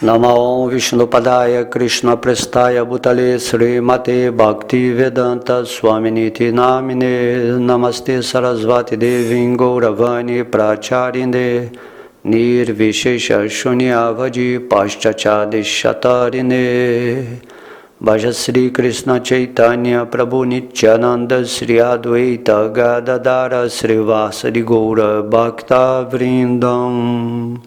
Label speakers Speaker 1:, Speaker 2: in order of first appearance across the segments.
Speaker 1: Namo Vishnupadaya Krishna Prestaya Bhutale Srimate Bhakti Vedanta Swaminiti Namine Namaste Sarasvati Devim Gauravani Pracharinde Nirvishesha Shunyavaji Paschachadishatarine Bhaja Sri Krishna Chaitanya Prabhu Nityananda Sri Advaita Gadadara Srivasadi Gaura Bhakta Vrindam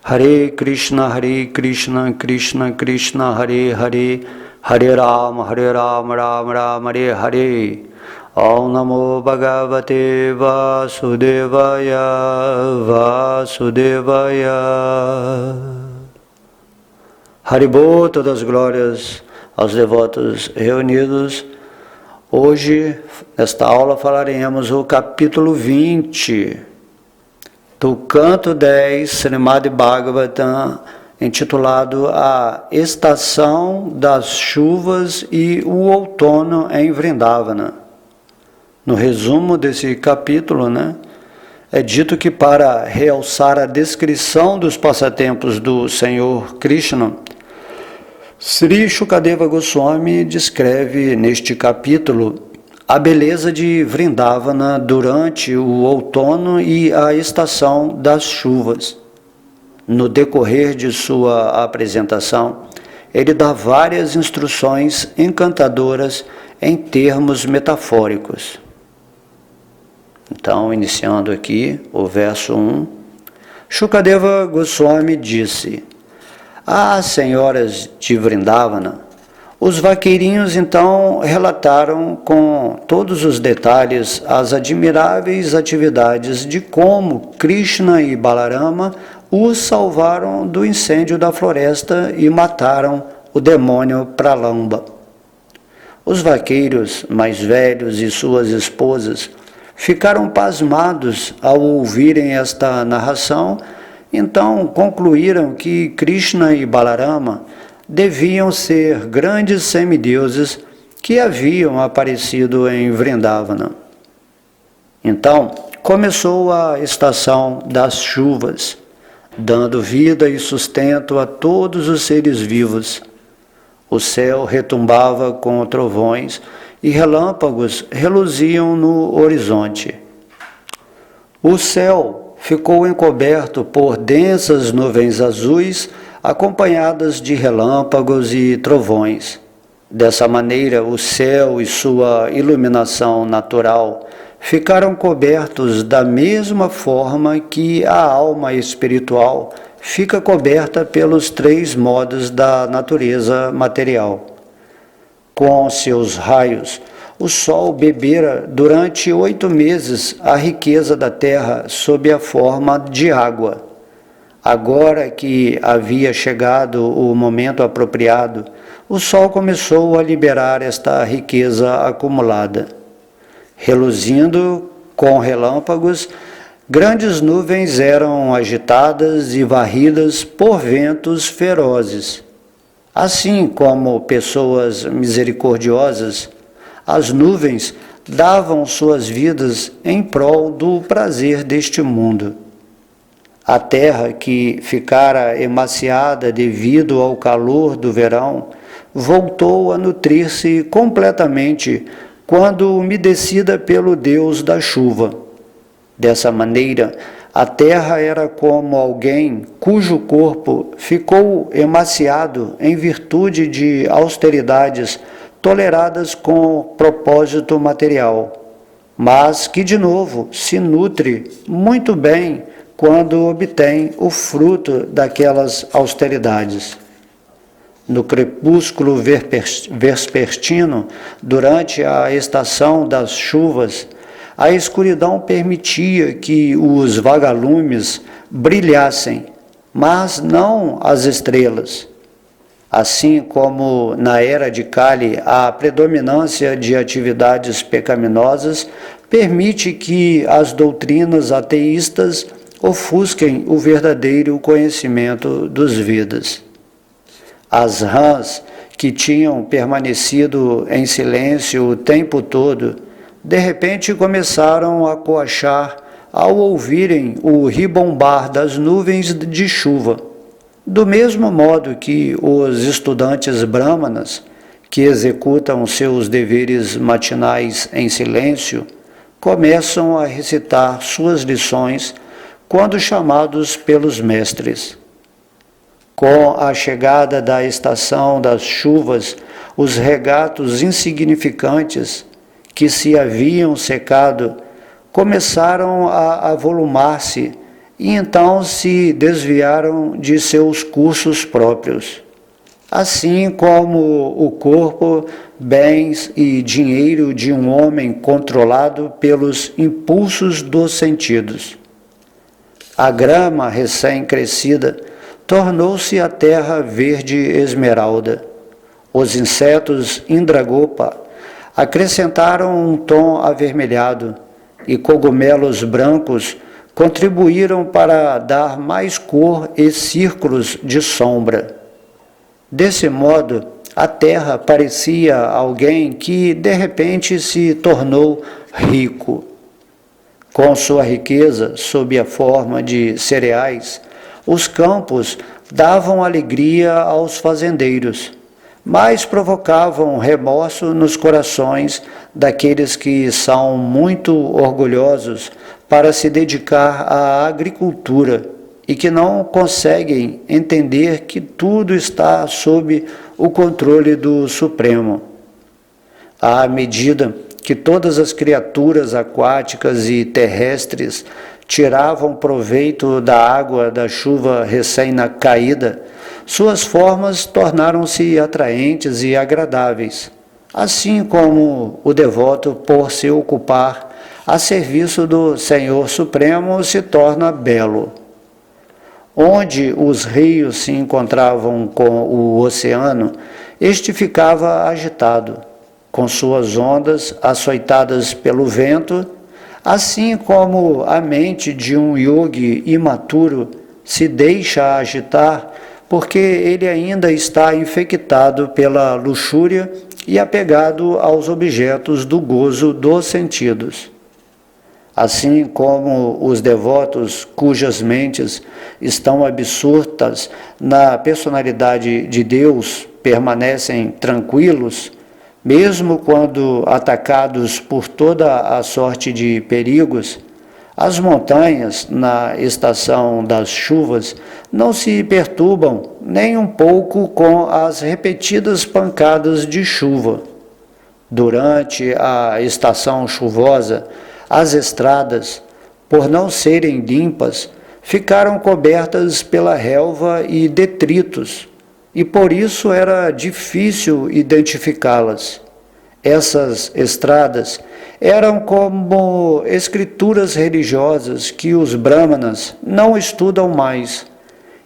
Speaker 1: Hare Krishna, Krishna Krishna, Hare Hare, Hare Rama, Rama Rama, Hare Hare. Om Namo Bhagavate Vasudevaya, Vasudevaya. Haribô, todas as glórias aos devotos reunidos. Hoje, nesta aula, falaremos o capítulo 20. Do canto 10, Srimad Bhagavatam, intitulado A Estação das Chuvas e o Outono em Vrindavana. No resumo desse capítulo, é dito que para realçar a descrição dos passatempos do Senhor Krishna, Sri Shukadeva Goswami descreve neste capítulo a beleza de Vrindavana durante o outono e a estação das chuvas. No decorrer de sua apresentação, ele dá várias instruções encantadoras em termos metafóricos. Então, iniciando aqui o verso 1, Shukadeva Goswami disse: às senhoras de Vrindavana, os vaqueirinhos então relataram com todos os detalhes as admiráveis atividades de como Krishna e Balarama os salvaram do incêndio da floresta e mataram o demônio Pralamba. Os vaqueiros mais velhos e suas esposas ficaram pasmados ao ouvirem esta narração, então concluíram que Krishna e Balarama deviam ser grandes semideuses que haviam aparecido em Vrindavana. Então, começou a estação das chuvas, dando vida e sustento a todos os seres vivos. O céu retumbava com trovões e relâmpagos reluziam no horizonte. O céu ficou encoberto por densas nuvens azuis, acompanhadas de relâmpagos e trovões. Dessa maneira, o céu e sua iluminação natural ficaram cobertos da mesma forma que a alma espiritual fica coberta pelos 3 modos da natureza material. Com seus raios, o sol bebera durante 8 meses a riqueza da terra sob a forma de água. Agora que havia chegado o momento apropriado, o sol começou a liberar esta riqueza acumulada. Reluzindo com relâmpagos, grandes nuvens eram agitadas e varridas por ventos ferozes. Assim como pessoas misericordiosas, as nuvens davam suas vidas em prol do prazer deste mundo. A terra, que ficara emaciada devido ao calor do verão, voltou a nutrir-se completamente quando umedecida pelo Deus da chuva. Dessa maneira, a terra era como alguém cujo corpo ficou emaciado em virtude de austeridades toleradas com propósito material, mas que de novo se nutre muito bem quando obtém o fruto daquelas austeridades. No crepúsculo vespertino, durante a estação das chuvas, a escuridão permitia que os vagalumes brilhassem, mas não as estrelas. Assim como na era de Kali, a predominância de atividades pecaminosas permite que as doutrinas ateístas ofusquem o verdadeiro conhecimento dos Vedas. As rãs, que tinham permanecido em silêncio o tempo todo, de repente começaram a coachar ao ouvirem o ribombar das nuvens de chuva. Do mesmo modo que os estudantes brahmanas, que executam seus deveres matinais em silêncio, começam a recitar suas lições quando chamados pelos mestres. Com a chegada da estação das chuvas, os regatos insignificantes que se haviam secado começaram a avolumar-se e então se desviaram de seus cursos próprios. Assim como o corpo, bens e dinheiro de um homem controlado pelos impulsos dos sentidos. A grama recém-crescida tornou-se a terra verde esmeralda. Os insetos Indragopa acrescentaram um tom avermelhado e cogumelos brancos contribuíram para dar mais cor e círculos de sombra. Desse modo, a terra parecia alguém que de repente se tornou rico. Com sua riqueza, sob a forma de cereais, os campos davam alegria aos fazendeiros, mas provocavam remorso nos corações daqueles que são muito orgulhosos para se dedicar à agricultura e que não conseguem entender que tudo está sob o controle do Supremo. À medida que todas as criaturas aquáticas e terrestres tiravam proveito da água da chuva recém-caída, suas formas tornaram-se atraentes e agradáveis, assim como o devoto, por se ocupar a serviço do Senhor Supremo, se torna belo. Onde os rios se encontravam com o oceano, este ficava agitado, com suas ondas açoitadas pelo vento, assim como a mente de um yogi imaturo se deixa agitar porque ele ainda está infectado pela luxúria e apegado aos objetos do gozo dos sentidos. Assim como os devotos cujas mentes estão absortas na personalidade de Deus permanecem tranquilos, mesmo quando atacados por toda a sorte de perigos, as montanhas, na estação das chuvas, não se perturbam nem um pouco com as repetidas pancadas de chuva. Durante a estação chuvosa, as estradas, por não serem limpas, ficaram cobertas pela relva e detritos, e por isso era difícil identificá-las. Essas estradas eram como escrituras religiosas que os brahmanas não estudam mais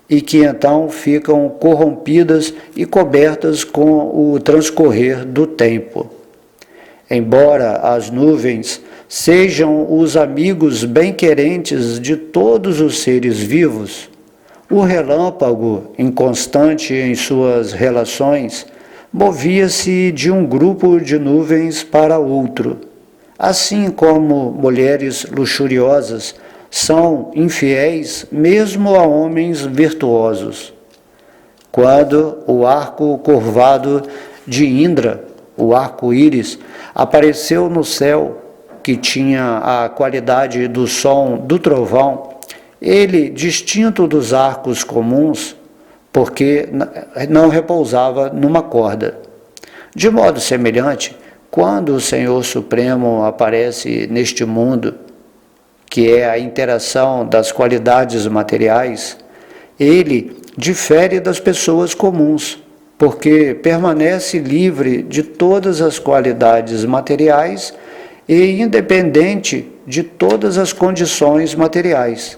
Speaker 1: e que então ficam corrompidas e cobertas com o transcorrer do tempo. Embora as nuvens sejam os amigos bem-querentes de todos os seres vivos, o relâmpago, inconstante em suas relações, movia-se de um grupo de nuvens para outro, assim como mulheres luxuriosas são infiéis mesmo a homens virtuosos. Quando o arco curvado de Indra, o arco-íris, apareceu no céu, que tinha a qualidade do som do trovão, ele, distinto dos arcos comuns, porque não repousava numa corda. De modo semelhante, quando o Senhor Supremo aparece neste mundo, que é a interação das qualidades materiais, ele difere das pessoas comuns, porque permanece livre de todas as qualidades materiais e independente de todas as condições materiais.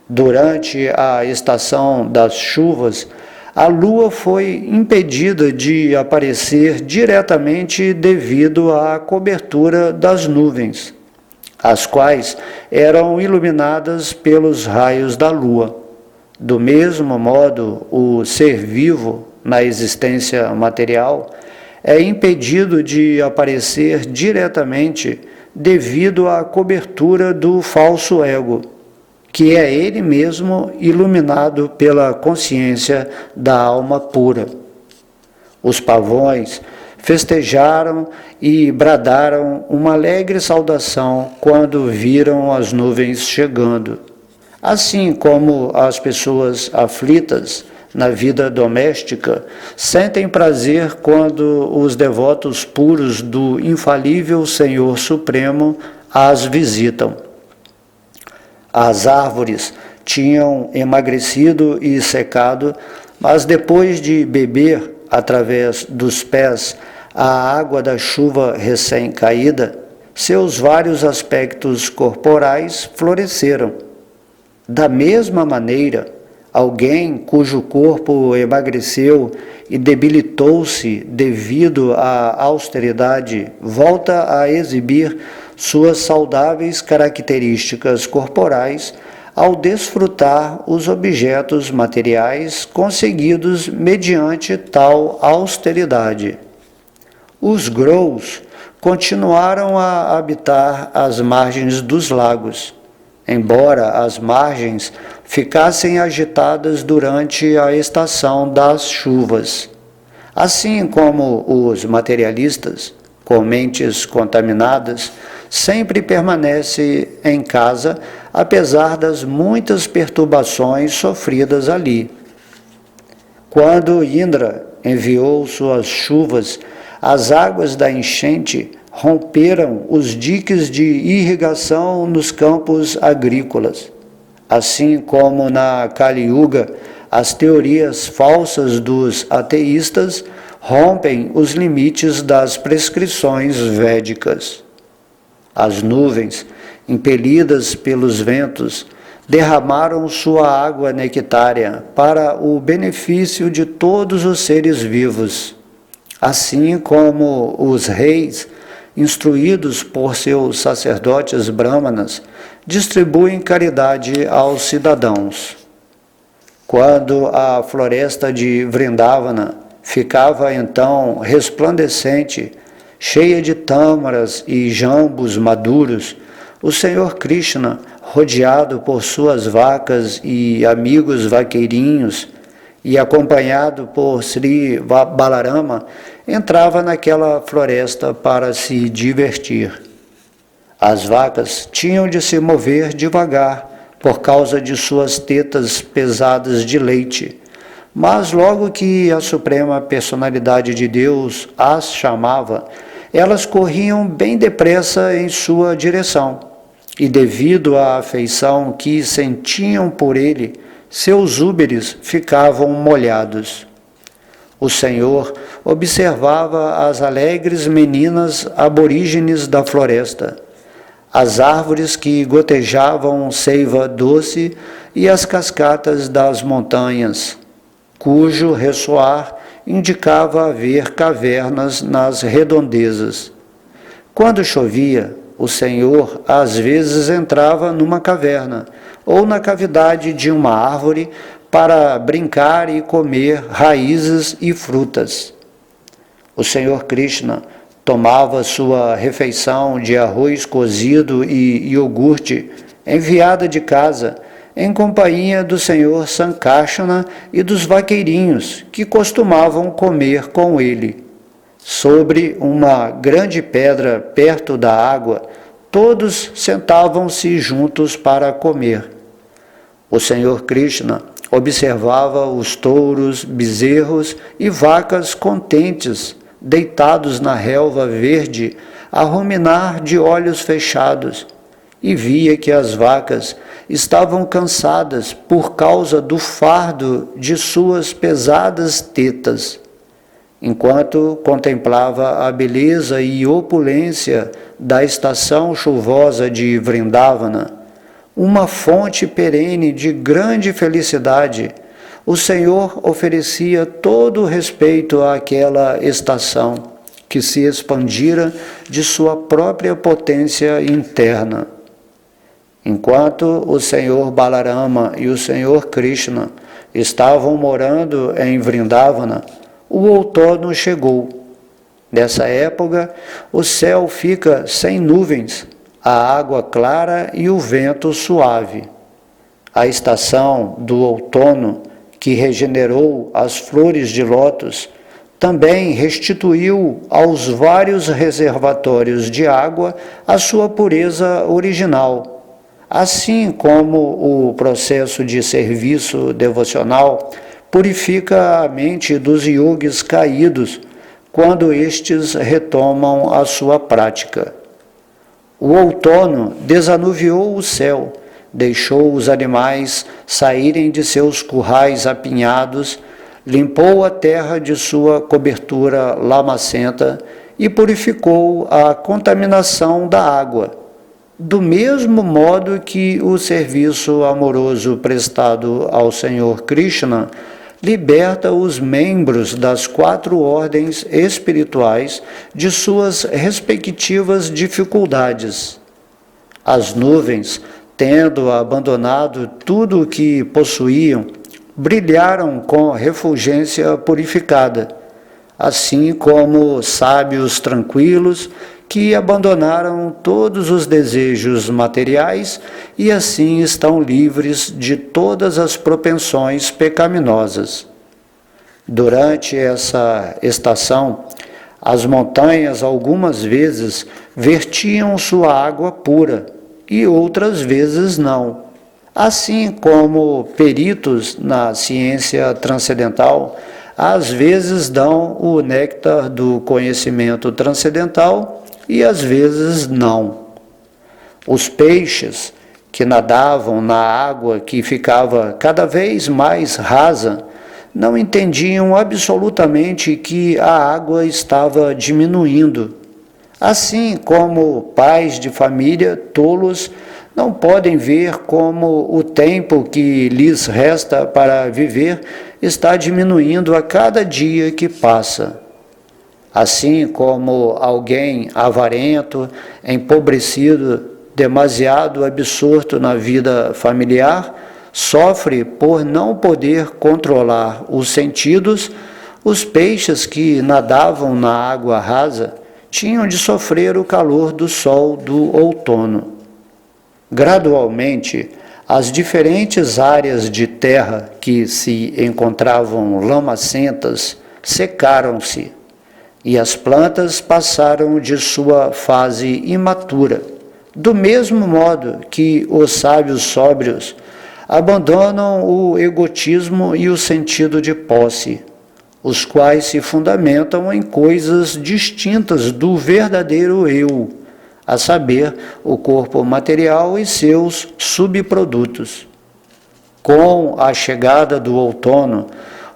Speaker 1: Durante a estação das chuvas, a lua foi impedida de aparecer diretamente devido à cobertura das nuvens, as quais eram iluminadas pelos raios da lua. Do mesmo modo, o ser vivo, na existência material, é impedido de aparecer diretamente devido à cobertura do falso ego, que é ele mesmo iluminado pela consciência da alma pura. Os pavões festejaram e bradaram uma alegre saudação quando viram as nuvens chegando. Assim como as pessoas aflitas na vida doméstica sentem prazer quando os devotos puros do infalível Senhor Supremo as visitam. As árvores tinham emagrecido e secado, mas depois de beber através dos pés a água da chuva recém-caída, seus vários aspectos corporais floresceram. Da mesma maneira, alguém cujo corpo emagreceu e debilitou-se devido à austeridade volta a exibir suas saudáveis características corporais ao desfrutar os objetos materiais conseguidos mediante tal austeridade. Os grous continuaram a habitar as margens dos lagos, embora as margens ficassem agitadas durante a estação das chuvas. Assim como os materialistas, com mentes contaminadas, sempre permanecem em casa, apesar das muitas perturbações sofridas ali. Quando Indra enviou suas chuvas, as águas da enchente romperam os diques de irrigação nos campos agrícolas. Assim como na Kali Yuga, as teorias falsas dos ateístas rompem os limites das prescrições védicas. As nuvens, impelidas pelos ventos, derramaram sua água nectária para o benefício de todos os seres vivos. Assim como os reis, instruídos por seus sacerdotes brahmanas, distribuem caridade aos cidadãos. Quando a floresta de Vrindavana ficava então resplandecente, cheia de tâmaras e jambos maduros, o Senhor Krishna, rodeado por suas vacas e amigos vaqueirinhos, e acompanhado por Sri Balarama, entrava naquela floresta para se divertir. As vacas tinham de se mover devagar por causa de suas tetas pesadas de leite, mas logo que a Suprema Personalidade de Deus as chamava, elas corriam bem depressa em sua direção, e devido à afeição que sentiam por ele, seus úberes ficavam molhados. O Senhor observava as alegres meninas aborígenes da floresta, as árvores que gotejavam seiva doce e as cascatas das montanhas, cujo ressoar indicava haver cavernas nas redondezas. Quando chovia, o Senhor às vezes entrava numa caverna ou na cavidade de uma árvore para brincar e comer raízes e frutas. O Senhor Krishna tomava sua refeição de arroz cozido e iogurte enviada de casa em companhia do Senhor Sankarsana e dos vaqueirinhos que costumavam comer com ele. Sobre uma grande pedra perto da água, todos sentavam-se juntos para comer. O Senhor Krishna observava os touros, bezerros e vacas contentes, deitados na relva verde, a ruminar de olhos fechados, e via que as vacas estavam cansadas por causa do fardo de suas pesadas tetas. Enquanto contemplava a beleza e opulência da estação chuvosa de Vrindavana, uma fonte perene de grande felicidade, o Senhor oferecia todo o respeito àquela estação, que se expandira de sua própria potência interna. Enquanto o Senhor Balarama e o Senhor Krishna estavam morando em Vrindavana, o outono chegou. Nessa época, o céu fica sem nuvens, a água clara e o vento suave. A estação do outono, que regenerou as flores de lótus, também restituiu aos vários reservatórios de água a sua pureza original, assim como o processo de serviço devocional purifica a mente dos yogis caídos quando estes retomam a sua prática. O outono desanuviou o céu, deixou os animais saírem de seus currais apinhados, limpou a terra de sua cobertura lamacenta e purificou a contaminação da água, do mesmo modo que o serviço amoroso prestado ao Senhor Krishna liberta os membros das 4 ordens espirituais de suas respectivas dificuldades. As nuvens, tendo abandonado tudo o que possuíam, brilharam com refulgência purificada, assim como sábios tranquilos que abandonaram todos os desejos materiais e assim estão livres de todas as propensões pecaminosas. Durante essa estação, as montanhas algumas vezes vertiam sua água pura e outras vezes não. Assim como peritos na ciência transcendental às vezes dão o néctar do conhecimento transcendental e às vezes não. Os peixes que nadavam na água que ficava cada vez mais rasa não entendiam absolutamente que a água estava diminuindo. Assim como pais de família tolos não podem ver como o tempo que lhes resta para viver está diminuindo a cada dia que passa. Assim como alguém avarento, empobrecido, demasiado absorto na vida familiar, sofre por não poder controlar os sentidos, os peixes que nadavam na água rasa tinham de sofrer o calor do sol do outono. Gradualmente, as diferentes áreas de terra que se encontravam lamacentas secaram-se, e as plantas passaram de sua fase imatura, do mesmo modo que os sábios sóbrios abandonam o egotismo e o sentido de posse, os quais se fundamentam em coisas distintas do verdadeiro eu, a saber, o corpo material e seus subprodutos. Com a chegada do outono,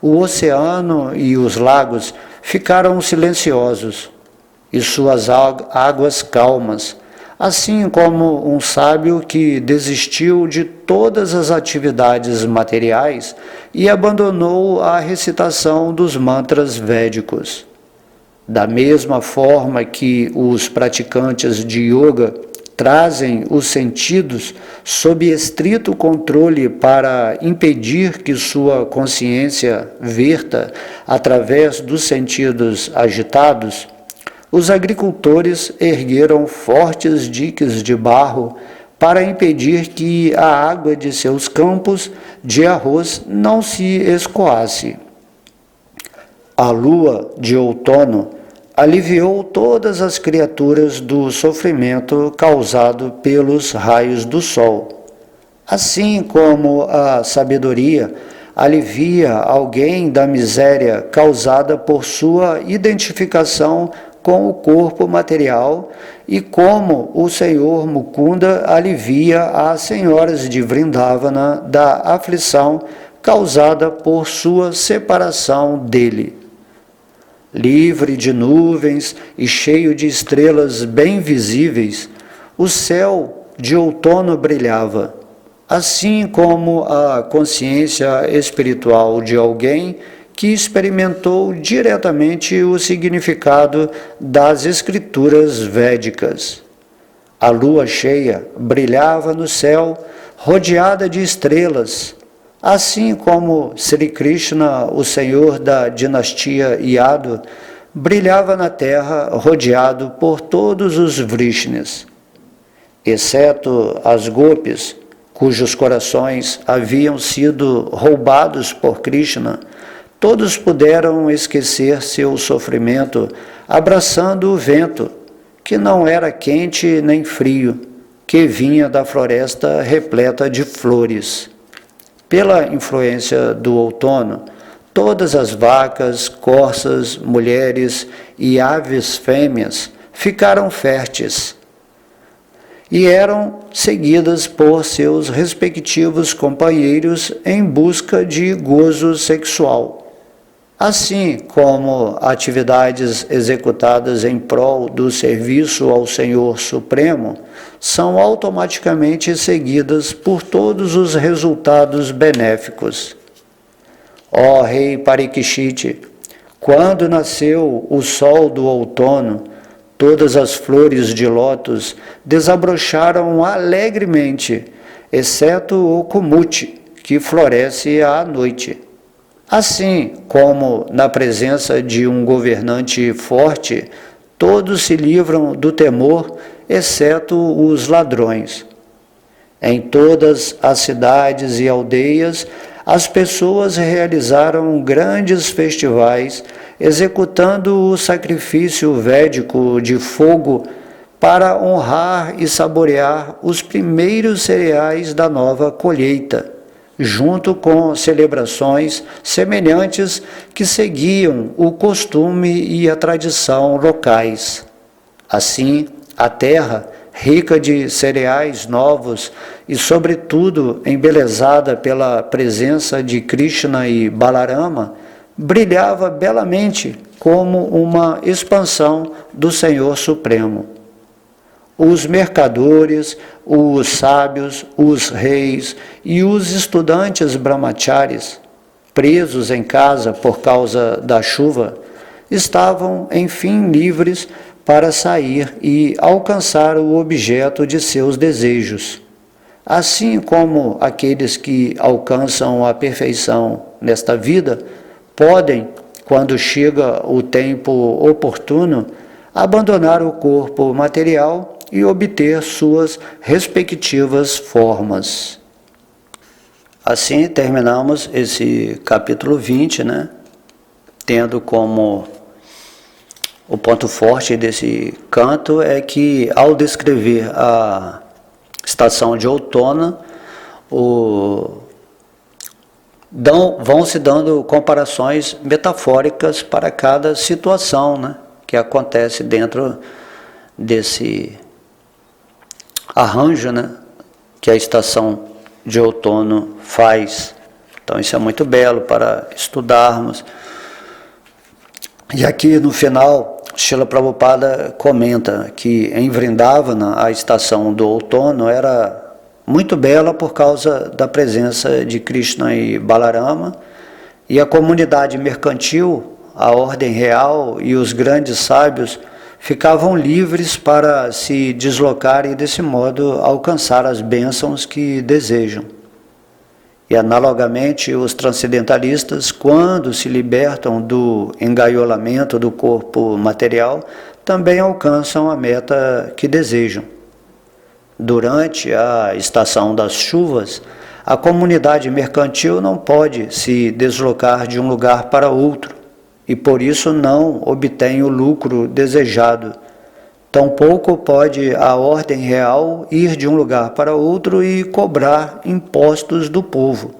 Speaker 1: o oceano e os lagos ficaram silenciosos e suas águas calmas, assim como um sábio que desistiu de todas as atividades materiais e abandonou a recitação dos mantras védicos. Da mesma forma que os praticantes de yoga trazem os sentidos sob estrito controle para impedir que sua consciência verta através dos sentidos agitados, os agricultores ergueram fortes diques de barro para impedir que a água de seus campos de arroz não se escoasse. A lua de outono aliviou todas as criaturas do sofrimento causado pelos raios do sol, assim como a sabedoria alivia alguém da miséria causada por sua identificação com o corpo material e como o Senhor Mukunda alivia as senhoras de Vrindavana da aflição causada por sua separação dele. Livre de nuvens e cheio de estrelas bem visíveis, o céu de outono brilhava, assim como a consciência espiritual de alguém que experimentou diretamente o significado das escrituras védicas. A lua cheia brilhava no céu, rodeada de estrelas, assim como Sri Krishna, o senhor da dinastia Yadu, brilhava na terra rodeado por todos os Vrishnis. Exceto as Gopis, cujos corações haviam sido roubados por Krishna, todos puderam esquecer seu sofrimento abraçando o vento, que não era quente nem frio, que vinha da floresta repleta de flores. Pela influência do outono, todas as vacas, corças, mulheres e aves fêmeas ficaram férteis e eram seguidas por seus respectivos companheiros em busca de gozo sexual. Assim como atividades executadas em prol do serviço ao Senhor Supremo são automaticamente seguidas por todos os resultados benéficos. Ó Rei Parikshit, quando nasceu o sol do outono, todas as flores de lótus desabrocharam alegremente, exceto o kumuti, que floresce à noite. Assim como na presença de um governante forte, todos se livram do temor, exceto os ladrões. Em todas as cidades e aldeias, as pessoas realizaram grandes festivais, executando o sacrifício védico de fogo para honrar e saborear os primeiros cereais da nova colheita, junto com celebrações semelhantes que seguiam o costume e a tradição locais. Assim, a terra, rica de cereais novos e, sobretudo, embelezada pela presença de Krishna e Balarama, brilhava belamente como uma expansão do Senhor Supremo. Os mercadores, os sábios, os reis e os estudantes brahmacharis, presos em casa por causa da chuva, estavam, enfim, livres para sair e alcançar o objeto de seus desejos. Assim como aqueles que alcançam a perfeição nesta vida, podem, quando chega o tempo oportuno, abandonar o corpo material e obter suas respectivas formas. Assim terminamos esse capítulo 20, tendo como o ponto forte desse canto é que, ao descrever a estação de outono, vão se dando comparações metafóricas para cada situação, que acontece dentro desse arranjo, que a estação de outono faz. Então isso é muito belo para estudarmos. E aqui no final, Srila Prabhupada comenta que em Vrindavana a estação do outono era muito bela por causa da presença de Krishna e Balarama, e a comunidade mercantil, a ordem real e os grandes sábios ficavam livres para se deslocar e, desse modo, alcançar as bênçãos que desejam. E, analogamente, os transcendentalistas, quando se libertam do engaiolamento do corpo material, também alcançam a meta que desejam. Durante a estação das chuvas, a comunidade mercantil não pode se deslocar de um lugar para outro, e por isso não obtém o lucro desejado. Tampouco pode a ordem real ir de um lugar para outro e cobrar impostos do povo.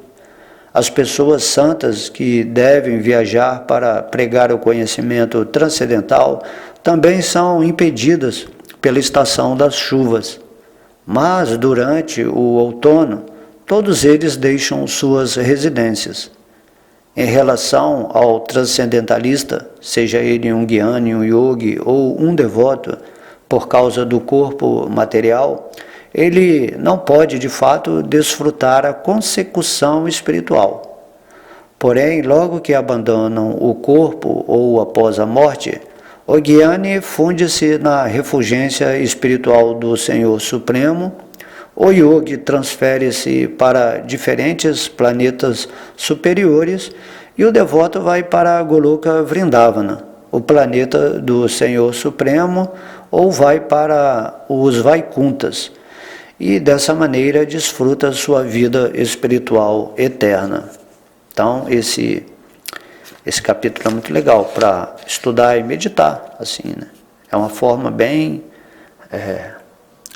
Speaker 1: As pessoas santas que devem viajar para pregar o conhecimento transcendental também são impedidas pela estação das chuvas. Mas durante o outono, todos eles deixam suas residências. Em relação ao transcendentalista, seja ele um Gyani, um Yogi ou um devoto, por causa do corpo material, ele não pode de fato desfrutar a consecução espiritual. Porém, logo que abandonam o corpo ou após a morte, o Gyani funde-se na refulgência espiritual do Senhor Supremo. O Yogi transfere-se para diferentes planetas superiores e o devoto vai para Goloka Vrindavana, o planeta do Senhor Supremo, ou vai para os Vaikunthas. e dessa maneira desfruta a sua vida espiritual eterna. Então esse capítulo é muito legal para estudar e meditar, assim, né? É uma forma bem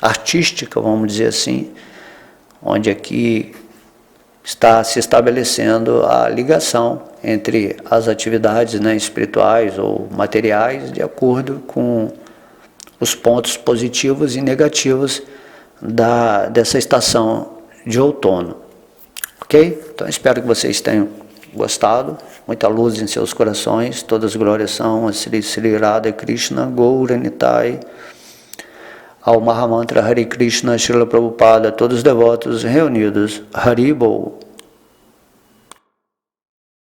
Speaker 1: artística, vamos dizer assim, onde aqui está se estabelecendo a ligação entre as atividades, né, espirituais ou materiais, de acordo com os pontos positivos e negativos dessa estação de outono. Ok? Então espero que vocês tenham gostado. Muita luz em seus corações. Todas as glórias são a Sri Sri Radha Krishna Gaura Nitai, ao Mahamantra Hare Krishna Srila Prabhupada, todos os devotos reunidos. Haribol.